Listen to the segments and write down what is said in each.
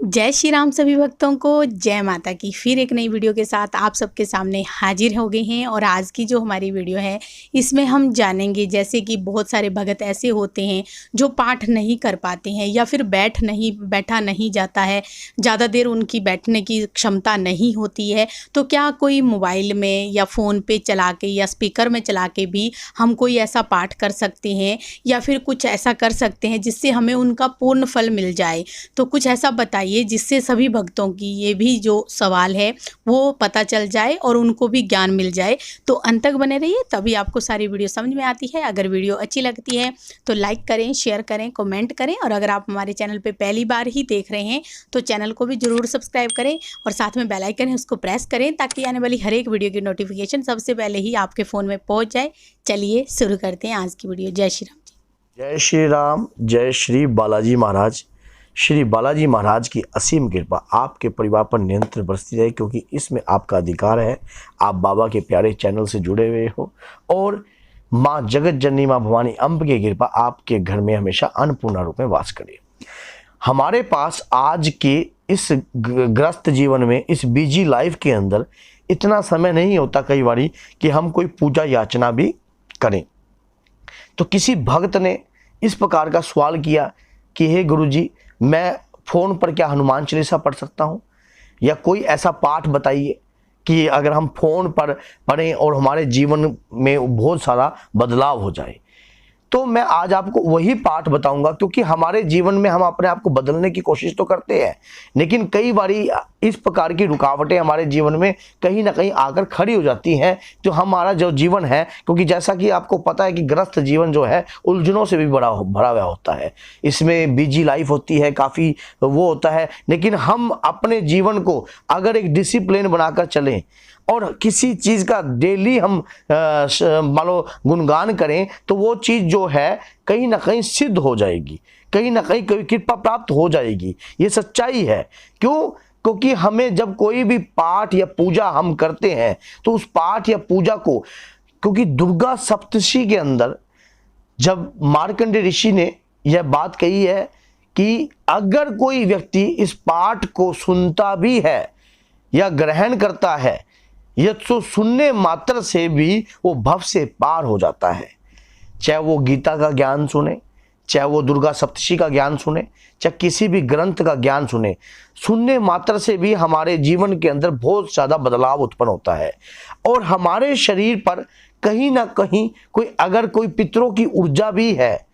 जय श्री राम सभी भक्तों को जय माता की। फिर एक नई वीडियो के साथ आप सबके सामने हाजिर हो गए हैं। और आज की जो हमारी वीडियो है इसमें हम जानेंगे, जैसे कि बहुत सारे भगत ऐसे होते हैं जो पाठ नहीं कर पाते हैं या फिर बैठा नहीं जाता है, ज़्यादा देर उनकी बैठने की क्षमता नहीं होती है। तो क्या कोई मोबाइल में या फ़ोन पे चला के या स्पीकर में चला के भी हम कोई ऐसा पाठ कर सकते हैं या फिर कुछ ऐसा कर सकते हैं जिससे हमें उनका पूर्ण फल मिल जाए? तो कुछ ऐसा बताइए जिससे सभी भक्तों की ये भी जो सवाल है वो पता चल जाए और उनको भी ज्ञान मिल जाए। तो अंत तक बने रहिए, तभी आपको सारी वीडियो समझ में आती है। अगर वीडियो अच्छी लगती है तो लाइक करें, शेयर करें, कमेंट करें। और अगर आप हमारे चैनल पे पहली बार ही देख रहे हैं तो चैनल को भी ज़रूर सब्सक्राइब करें और साथ में बेल आइकन है उसको प्रेस करें ताकि आने वाली हर एक वीडियो की नोटिफिकेशन सबसे पहले ही आपके फ़ोन में पहुँच जाए। चलिए शुरू करते हैं आज की वीडियो। जय श्री राम जी। जय श्री राम, जय श्री बालाजी महाराज। श्री बालाजी महाराज की असीम कृपा आपके परिवार पर निरंतर बरसती रहे, क्योंकि इसमें आपका अधिकार है। आप बाबा के प्यारे चैनल से जुड़े हुए हो और माँ जगत जननी माँ भवानी अम्ब की कृपा आपके घर में हमेशा अन्नपूर्णा रूप में वास करे। हमारे पास आज के इस ग्रस्त जीवन में, इस बिजी लाइफ के अंदर इतना समय नहीं होता कई बारी कि हम कोई पूजा याचना भी करें। तो किसी भक्त ने इस प्रकार का सवाल किया कि हे गुरुजी, मैं फ़ोन पर क्या हनुमान चालीसा पढ़ सकता हूँ, या कोई ऐसा पाठ बताइए कि अगर हम फ़ोन पर पढ़ें और हमारे जीवन में बहुत सारा बदलाव हो जाए। तो मैं आज आपको वही पाठ बताऊंगा, क्योंकि हमारे जीवन में हम अपने आप को बदलने की कोशिश तो करते हैं, लेकिन कई बारी इस प्रकार की रुकावटें हमारे जीवन में कहीं ना कहीं आकर खड़ी हो जाती हैं। जो हमारा जो जीवन है, क्योंकि जैसा कि आपको पता है कि ग्रस्त जीवन जो है उलझनों से भी भरा हुआ होता है। इसमें बिजी लाइफ होती है, काफ़ी वो होता है, लेकिन हम अपने जीवन को अगर एक डिसिप्लिन बनाकर चलें और किसी चीज़ का डेली हम मान लो गुणगान करें, तो वो चीज़ जो है कहीं ना कहीं सिद्ध हो जाएगी, कहीं ना कहीं कृपा प्राप्त हो जाएगी। ये सच्चाई है। क्यों? क्योंकि हमें जब कोई भी पाठ या पूजा हम करते हैं तो उस पाठ या पूजा को, क्योंकि दुर्गा सप्तशी के अंदर जब मार्कंडेय ऋषि ने यह बात कही है कि अगर कोई व्यक्ति इस पाठ को सुनता भी है या ग्रहण करता है, यह तो सुनने मात्र से भी वो भव से पार हो जाता है। चाहे वो गीता का ज्ञान सुने, चाहे वो दुर्गा सप्तशी का ज्ञान सुने, चाहे किसी भी ग्रंथ का ज्ञान सुने, सुनने मात्र से भी हमारे जीवन के अंदर बहुत ज़्यादा बदलाव उत्पन्न होता है। और हमारे शरीर पर कहीं ना कहीं अगर कोई पितरों की ऊर्जा भी है,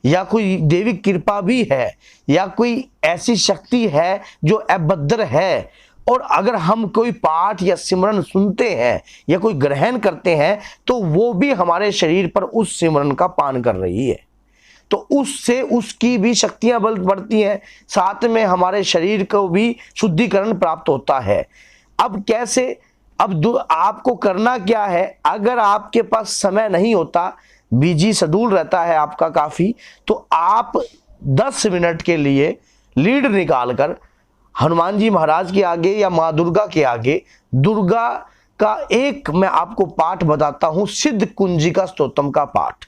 या कोई देवी कृपा भी है, या कोई ऐसी शक्ति है जो अभद्र है, और अगर हम कोई पाठ या सिमरन सुनते हैं या कोई ग्रहण करते हैं तो वो भी हमारे शरीर पर उस सिमरन का पान कर रही है। तो उससे उसकी भी शक्तियां बढ़ती हैं, साथ में हमारे शरीर को भी शुद्धिकरण प्राप्त होता है। अब कैसे? अब आपको करना क्या है? अगर आपके पास समय नहीं होता, बिजी शेड्यूल रहता है आपका काफ़ी, तो आप 10 मिनट के लिए लीड निकालकर हनुमान जी महाराज के आगे या माँ दुर्गा के आगे, दुर्गा का एक मैं आपको पाठ बताता हूं, सिद्ध कुंजिका स्तोत्रम का पाठ।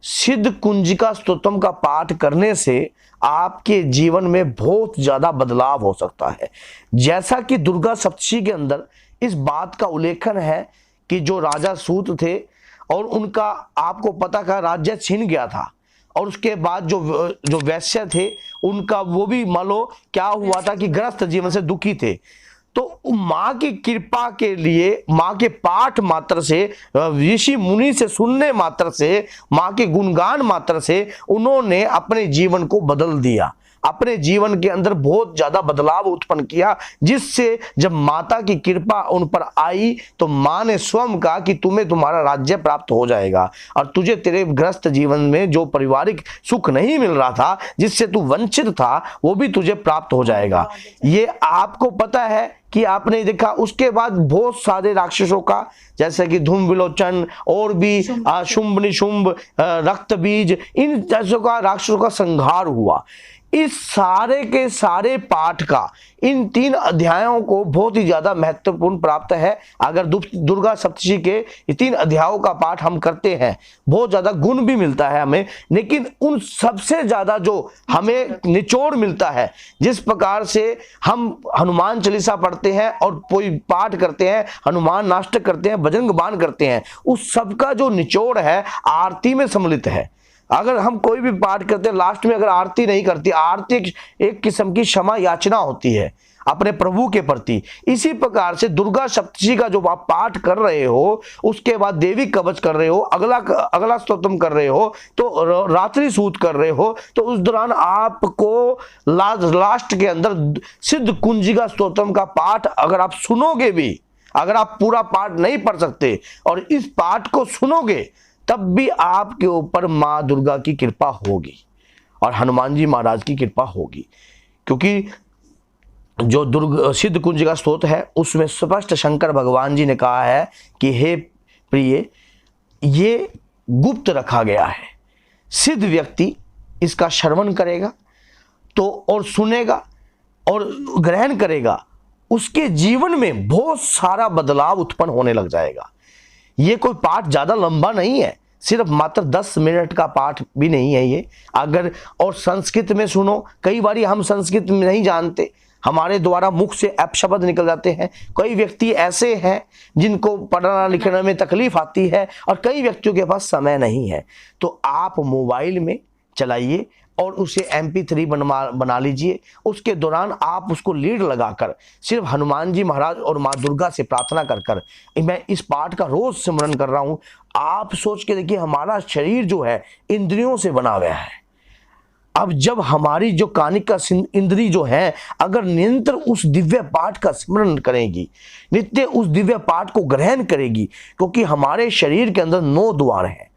सिद्ध कुंजिका स्तोत्रम का पाठ करने से आपके जीवन में बहुत ज्यादा बदलाव हो सकता है। जैसा कि दुर्गा सप्तशी के अंदर इस बात का उल्लेखन है कि जो राजा सूत थे और उनका आपको पता का राज्य छीन गया था, और उसके बाद जो वैश्य थे उनका वो भी मान लो क्या हुआ था कि ग्रस्त जीवन से दुखी थे। तो माँ की कृपा के लिए, माँ के पाठ मात्र से, ऋषि मुनि से सुनने मात्र से, माँ के गुणगान मात्र से उन्होंने अपने जीवन को बदल दिया, अपने जीवन के अंदर बहुत ज्यादा बदलाव उत्पन्न किया, जिससे जब माता की कृपा उन पर आई तो माँ ने स्वयं कहा कि तुम्हें तुम्हारा राज्य प्राप्त हो जाएगा, और तुझे तेरे ग्रस्त जीवन में जो पारिवारिक सुख नहीं मिल रहा था, जिससे तू वंचित था, वो भी तुझे प्राप्त हो जाएगा। ये आपको पता है कि आपने देखा। उसके बाद बहुत सारे राक्षसों का, जैसे कि धूम विलोचन और भी शुंभ निशुंभ, रक्त बीज, इन जैसों का राक्षसों का संहार हुआ। इस सारे के सारे पाठ का इन 3 अध्यायों को बहुत ही ज्यादा महत्वपूर्ण प्राप्त है। अगर दुर्गा सप्तशती के ये 3 अध्यायों का पाठ हम करते हैं बहुत ज्यादा गुण भी मिलता है हमें, लेकिन उन सबसे ज्यादा जो हमें निचोड़ मिलता है, जिस प्रकार से हम हनुमान चालीसा पढ़ते हैं और कोई पाठ करते हैं, हनुमान नाष्टक करते हैं, बजरंग बाण करते हैं, उस सबका जो निचोड़ है आरती में सम्मिलित है। अगर हम कोई भी पाठ करते हैं लास्ट में अगर आरती नहीं करती, आरती एक किस्म की क्षमा याचना होती है अपने प्रभु के प्रति। इसी प्रकार से दुर्गा सप्तशती का जो आप पाठ कर रहे हो, उसके बाद देवी कवच कर रहे हो, अगला स्तोत्रम कर रहे हो, तो रात्रि सूत कर रहे हो, तो उस दौरान आपको लास्ट के अंदर सिद्ध कुंजिका स्तोत्रम का पाठ अगर आप सुनोगे भी, अगर आप पूरा पाठ नहीं पढ़ सकते और इस पाठ को सुनोगे, तब भी आपके ऊपर मां दुर्गा की कृपा होगी और हनुमान जी महाराज की कृपा होगी। क्योंकि जो सिद्ध कुंजिका स्तोत्र है उसमें स्पष्ट शंकर भगवान जी ने कहा है कि हे प्रिय, ये गुप्त रखा गया है, सिद्ध व्यक्ति इसका श्रवण करेगा तो और सुनेगा और ग्रहण करेगा, उसके जीवन में बहुत सारा बदलाव उत्पन्न होने लग जाएगा। ये कोई पाठ ज्यादा लंबा नहीं है, सिर्फ मात्र 10 मिनट का पाठ भी नहीं है ये। अगर और संस्कृत में सुनो, कई बार हम संस्कृत में नहीं जानते, हमारे द्वारा मुख से अपशब्द निकल जाते हैं। कई व्यक्ति ऐसे हैं जिनको पढ़ना लिखने में तकलीफ आती है और कई व्यक्तियों के पास समय नहीं है, तो आप मोबाइल में चलाइए और उसे MP3 बना लीजिए। उसके दौरान आप उसको लीड लगाकर सिर्फ हनुमान जी महाराज और माँ दुर्गा से प्रार्थना कर मैं इस पाठ का रोज स्मरण कर रहा हूं। आप सोच के देखिए, हमारा शरीर जो है इंद्रियों से बना हुआ है। अब जब हमारी जो कानिका इंद्री जो है अगर निरंतर उस दिव्य पाठ का स्मरण करेगी, नित्य उस दिव्य पाठ को ग्रहण करेगी, क्योंकि हमारे शरीर के अंदर 9 द्वार हैं,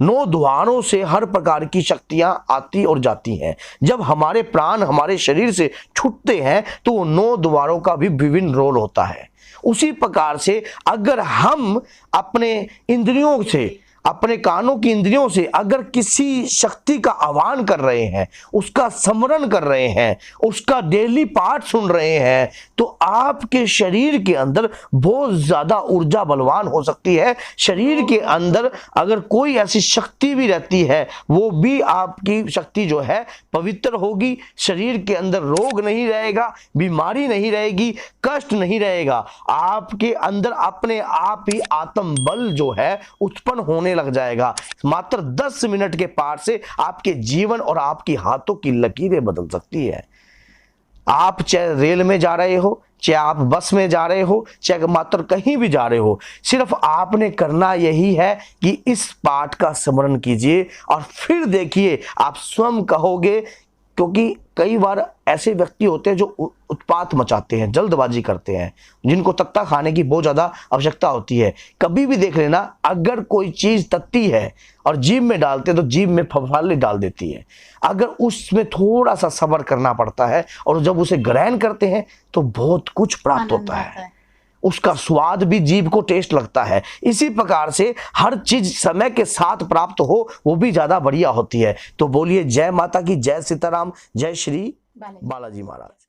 9 द्वारों से हर प्रकार की शक्तियां आती और जाती हैं। जब हमारे प्राण हमारे शरीर से छूटते हैं तो वो 9 द्वारों का भी विभिन्न रोल होता है। उसी प्रकार से अगर हम अपने इंद्रियों से, अपने कानों की इंद्रियों से अगर किसी शक्ति का आह्वान कर रहे हैं, उसका स्मरण कर रहे हैं, उसका डेली पाठ सुन रहे हैं, तो आपके शरीर के अंदर बहुत ज्यादा ऊर्जा बलवान हो सकती है। शरीर के अंदर अगर कोई ऐसी शक्ति भी रहती है, वो भी आपकी शक्ति जो है पवित्र होगी। शरीर के अंदर रोग नहीं रहेगा, बीमारी नहीं रहेगी, कष्ट नहीं रहेगा। आपके अंदर अपने आप ही आत्म बल जो है उत्पन्न होने लग जाएगा। मात्र 10 मिनट के पाठ से आपके जीवन और आपकी हाथों की लकीरें बदल सकती है। आप चाहे रेल में जा रहे हो, चाहे आप बस में जा रहे हो, चाहे मात्र कहीं भी जा रहे हो, सिर्फ आपने करना यही है कि इस पाठ का स्मरण कीजिए और फिर देखिए आप स्वयं कहोगे। क्योंकि कई बार ऐसे व्यक्ति होते हैं जो उत्पात मचाते हैं, जल्दबाजी करते हैं, जिनको तत्ता खाने की बहुत ज़्यादा आवश्यकता होती है। कभी भी देख लेना, अगर कोई चीज़ तत्ती है और जीभ में डालते हैं तो जीभ में फफाली डाल देती है। अगर उसमें थोड़ा सा सब्र करना पड़ता है और जब उसे ग्रहण करते हैं तो बहुत कुछ प्राप्त होता है, उसका स्वाद भी जीभ को टेस्ट लगता है। इसी प्रकार से हर चीज समय के साथ प्राप्त हो वो भी ज्यादा बढ़िया होती है। तो बोलिए जय माता की, जय सीताराम, जय श्री बालाजी महाराज।